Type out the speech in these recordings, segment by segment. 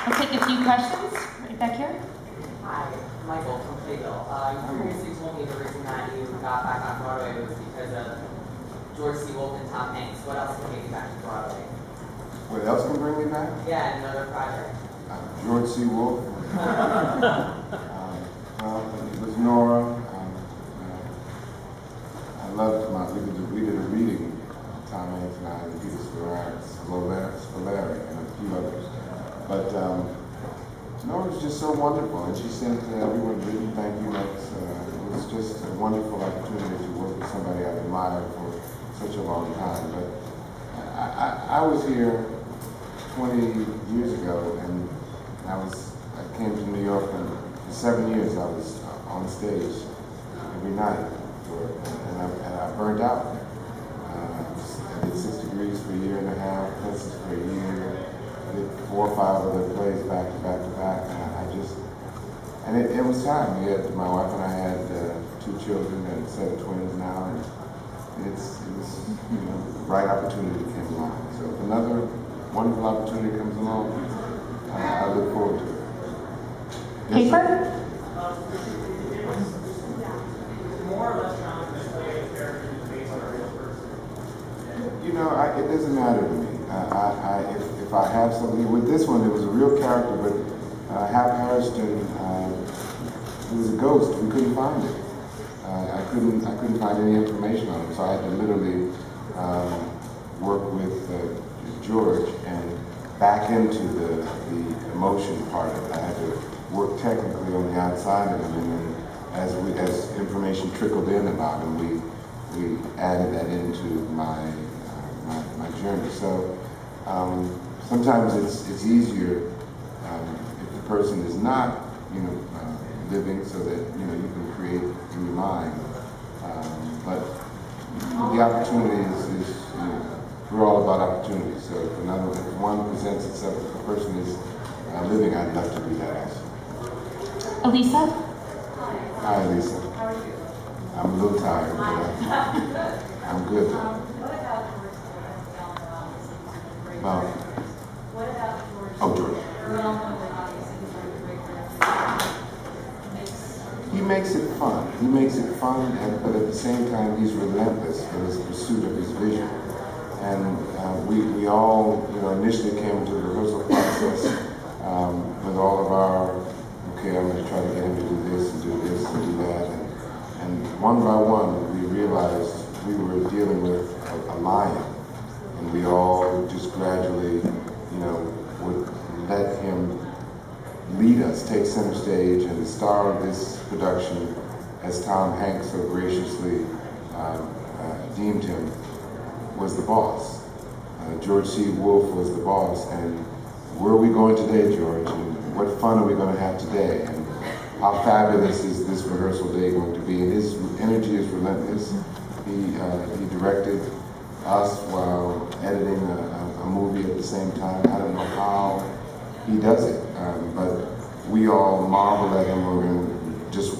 We'll take a few questions right back here. Hi, Michael from Fayetteville. You previously told me the reason that you got back on Broadway was because of George C. Wolfe and Tom Hanks. What else can make you back to Broadway? What else can bring me back? Yeah, another project. George C. Wolfe. Well, it was Nora. I loved we did a reading, Tom Hanks and I, and Peter Scolari, and a few others. But Nora was just so wonderful, and she sent everyone written thank you notes. It was just a wonderful opportunity to work with somebody I've admired for such a long time. But I was here 20 years ago, and I came to New York, and for 7 years I was on stage every night, and I burned out. I did 6 Degrees for a year and a half, Princess for a year. I did 4 or 5 other plays back to back to back, and it was time. My wife and I had 2 children and a set of twins now, and it was the right opportunity came along. So if another wonderful opportunity comes along, I look forward to it. Yes, Paper? More or less common to play a character based on a real person. It doesn't matter to me. If I have something with this one, it was a real character, but Hap Harrison, it was a ghost. We couldn't find it. I couldn't find any information on him, so I had to literally work with George and back into the emotion part of it. I had to work technically on the outside of him, and then as information trickled in about him, we added that into my journey. So sometimes it's easier if the person is not living, so that you can create in your mind. But the opportunity is we're all about opportunity. So if one presents itself, if the person is living, I'd love to do that also. Elisa? Hi, Lisa. How are you? I'm a little tired, but I'm good. What about George? Well, What about George? oh, George. He makes it fun. He makes it fun, but at the same time, he's relentless in his pursuit of his vision. And we all, initially came into the rehearsal process with all of our, okay, I'm going to try to get him to do this and do this and do that. And one by one, we realized we were dealing with a lion. And we all just gradually, would let him lead us, take center stage, and the star of this production, as Tom Hanks so graciously deemed him, was the boss. George C. Wolfe was the boss, and where are we going today, George? And what fun are we going to have today? And how fabulous is this rehearsal day going to be? And his energy is relentless. He directed us while editing a movie at the same time. I don't know how he does it, but we all marvel at him. We're just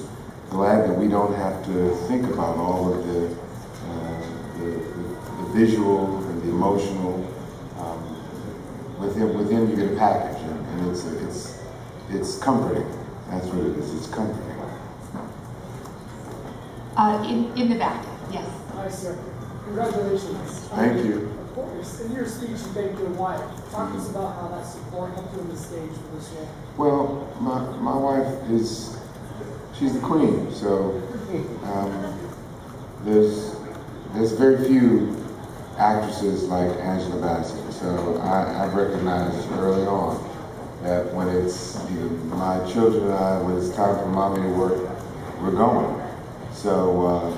glad that we don't have to think about all of the visual and the emotional. With him, you get a package, and it's comforting. That's what it is. It's comforting. In the back, yes. Hi, sir. Congratulations. Thank you. Of course. In your speech, you thanked your wife. Talk to us about how that support helped you on the stage for this role. Well, my wife she's the queen, so there's very few actresses like Angela Bassett. So I've recognized early on that when it's my children and I, when it's time for mommy to work, we're going. So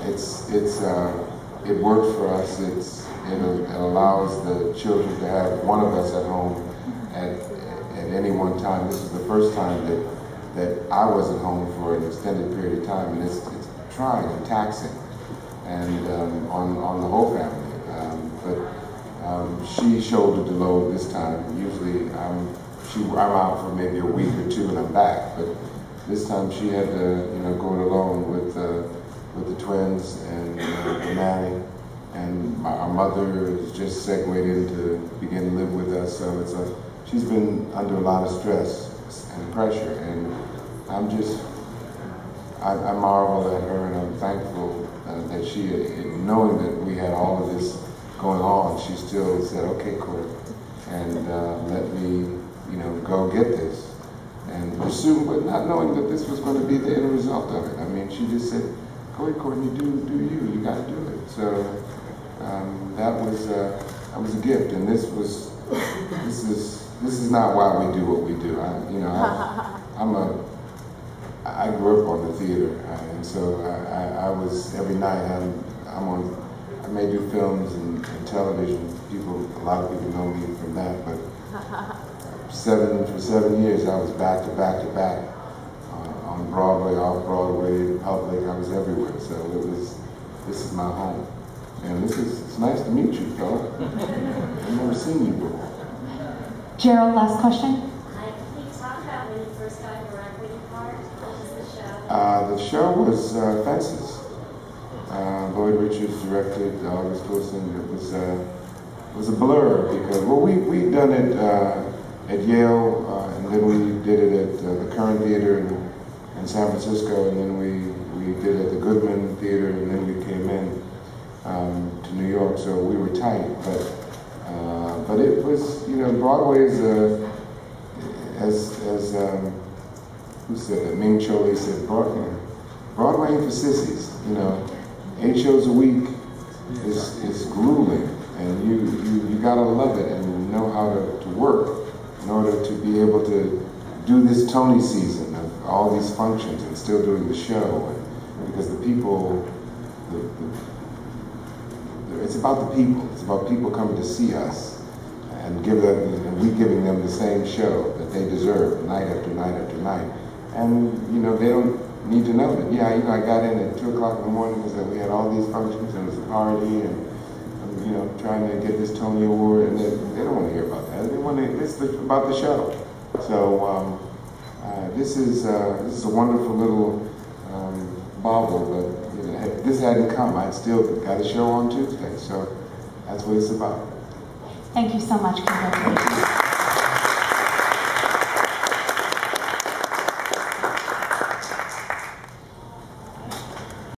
it works for us. It allows the children to have one of us at home at any one time. This is the first time that I wasn't home for an extended period of time, and it's trying and taxing, and on the whole family. But she shouldered the load this time. Usually I'm out for maybe a week or two and I'm back, but this time she had to go it alone with the twins and the nanny, and our mother has just segued in to begin to live with us. So she's been under a lot of stress and pressure, and I marvel at her, and I'm thankful that she, knowing that we had all of this going on, she still said, "Okay, Court," and let me, go get this and pursue, but not knowing that this was going to be the end result of it. I mean, she just said, "Go ahead, Courtney, do you got to do it." So that was a gift, and this is not why we do what we do. I grew up on the theater, and so I was every night. I may do films and television. A lot of people know me from that, but for 7 years I was back to back on Broadway, off Broadway, public. I was everywhere. So this is my home, and it's nice to meet you, fella. I've never seen you before. Gerald, last question. Can you talk about when you first got your equity part? What was the show? The show was Fences. Lloyd Richards directed, August Wilson. It was a blur because, well, we'd done it at Yale, and then we did it at the Current Theater in San Francisco, and then we did it at the Goodman Theater, and then we came in to New York, so we were tight. But it was, Broadway is as who said that? Ming Cho Lee said, Broadway ain't for sissies. 8 shows a week is grueling, and you gotta love it and know how to work in order to be able to do this Tony season of all these functions and still doing the show, because the people, it's about the people. It's about people coming to see us and we giving them the same show that they deserve night after night after night. And they don't need to know that. I got in at 2 o'clock in the morning because we had all these functions and it was a party and trying to get this Tony Award, and they don't want to hear about that. They want to. It's about the show. So this is a wonderful little bauble, but if this hadn't come, I'd still got a show on Tuesday. So that's what it's about. Thank you so much. Congratulations.